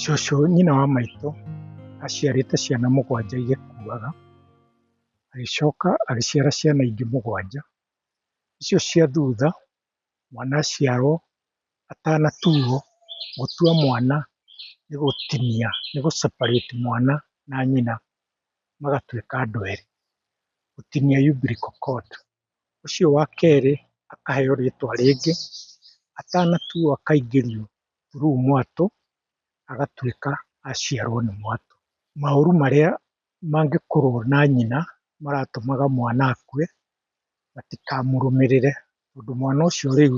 Cũcũ nyina wa maitũ aciarĩte ciana mũgwanja igĩkuaga, agĩcoka agĩciara ciana ingĩ mũgwanja. Icio cia thutha mwana aciarwo atanatuo, gũtua mwana nĩ gũtinia, nĩ gũ separate mwana na nyina magatuĩka andũ erĩ, gũtinia umbilical cord. Ũcio wa kerĩ akaheo rĩtwa rĩngĩ, atanatuo akaingĩrio through mwatũ agatuĩka aciarwo nĩ mwatũ. Maũru marĩa mangĩkorwo na nyina maratũmaga mwana akue matikamũrũmĩrĩre, tondũ mwana ũcio rĩu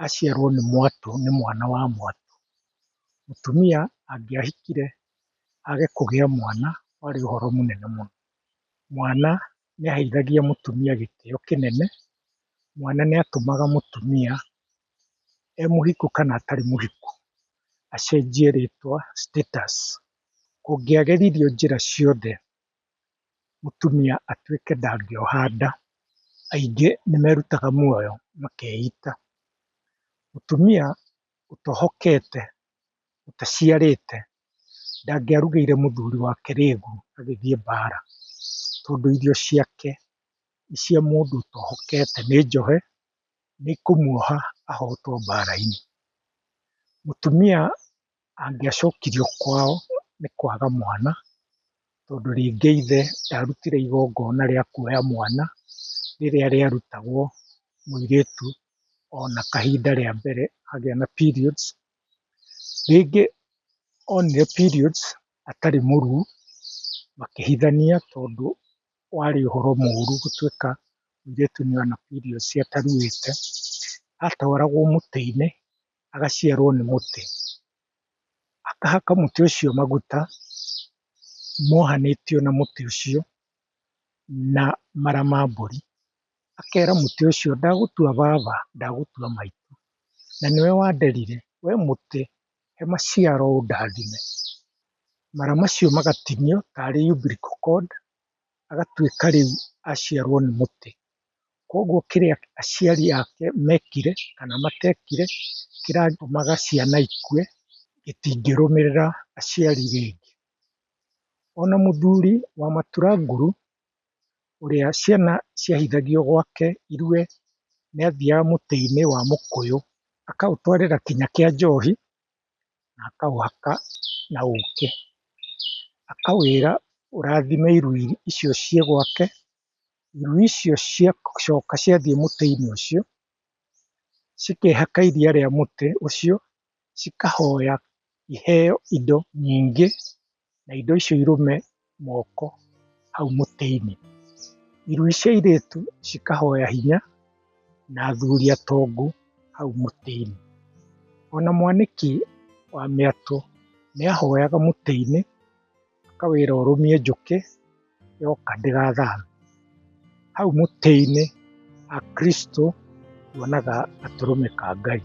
aciarwo nĩ mwatũ nĩ mwana wa mwatũ. Mũtumia angĩahikire age kũgĩa mwana warĩ ũhoro mũnene mũno. Mwana nĩaheithagia mũtumia gĩtĩo kĩnene, mwana nĩatũmaga mũtumia e mũhiku kana atarĩ mũhiku acenjie rĩtwa status. Kũngĩageririo njĩra ciothe mũtumia atuĩke ndangĩoha nda, aingĩ nĩmerutaga muoyo makeita. Mũtumia ũtohokete, ũtaciarĩte ndangĩarugĩire mũthuri wake rĩngũ agĩthiĩ mbara, tondũ irio ciake nĩ cia mũndũ ũtohokete, nĩ njohe, nĩikũmuoha ahotwo mbara-inĩ. Mũtumia angĩacokirio kwao nĩ kwaga mwana, tondũ rĩngĩ ithe ndarutire igongona rĩa kuoya mwana rĩrĩa rĩarutagwo mũirĩtu ona kahinda rĩa mbere agĩa na periods. Rĩngĩ onire periods atarĩ mũruu, makĩhithania tondũ warĩ ũhoro mũru gũtuĩka mũirĩtu nĩona periods ataruĩte. Atwaragwo mũtĩ-inĩ agaciarwo nĩ mũtĩ, akahaka mũtĩ ũcio maguta mohanĩtio na mũtĩ ũcio na mara ma mbũri, akera mũtĩ ũcio ndagũtua baba, ndagũtua maitũ, na nĩwe wanderire, we mũtĩ he maciaro ũndathime. Mara macio magatinio tarĩ umbilical cord, agatuĩka rĩu aciarwo nĩ mũtĩ. Koguo kĩrĩa aciari ake mekire kana matekire kĩratũmaga ciana ikue gĩtingĩrũmĩrĩra aciari rĩngĩ. Ona mũthuri wa maturanguru ũrĩa ciana ciahithagio gwake irue, nĩathiaga mũtĩ-inĩ wa mũkũyũ akaũtwarĩra kinya kĩa njohi na akaũhaka na ũkĩ, akawĩra ũrathime irui icio ciĩ gwake. Irui icio ciacoka ciathiĩ mũtĩ-inĩ ũcio cikehaka iria rĩa mũtĩ ũcio, cikahoya iheo indo nyingĩ na indo icio irũme moko hau mũtĩ-inĩ. Irui cia airĩtu cikahoya hinya na athuri atongu hau mũtĩ-inĩ. Ona mwanĩki wa mĩatũ nĩahoyaga mũtĩ-inĩ akawĩra ũrũmie njũkĩ yoka ndĩgathame. Hau mũtĩ-inĩ akristo tuonaga gatũrũme ka Ngai.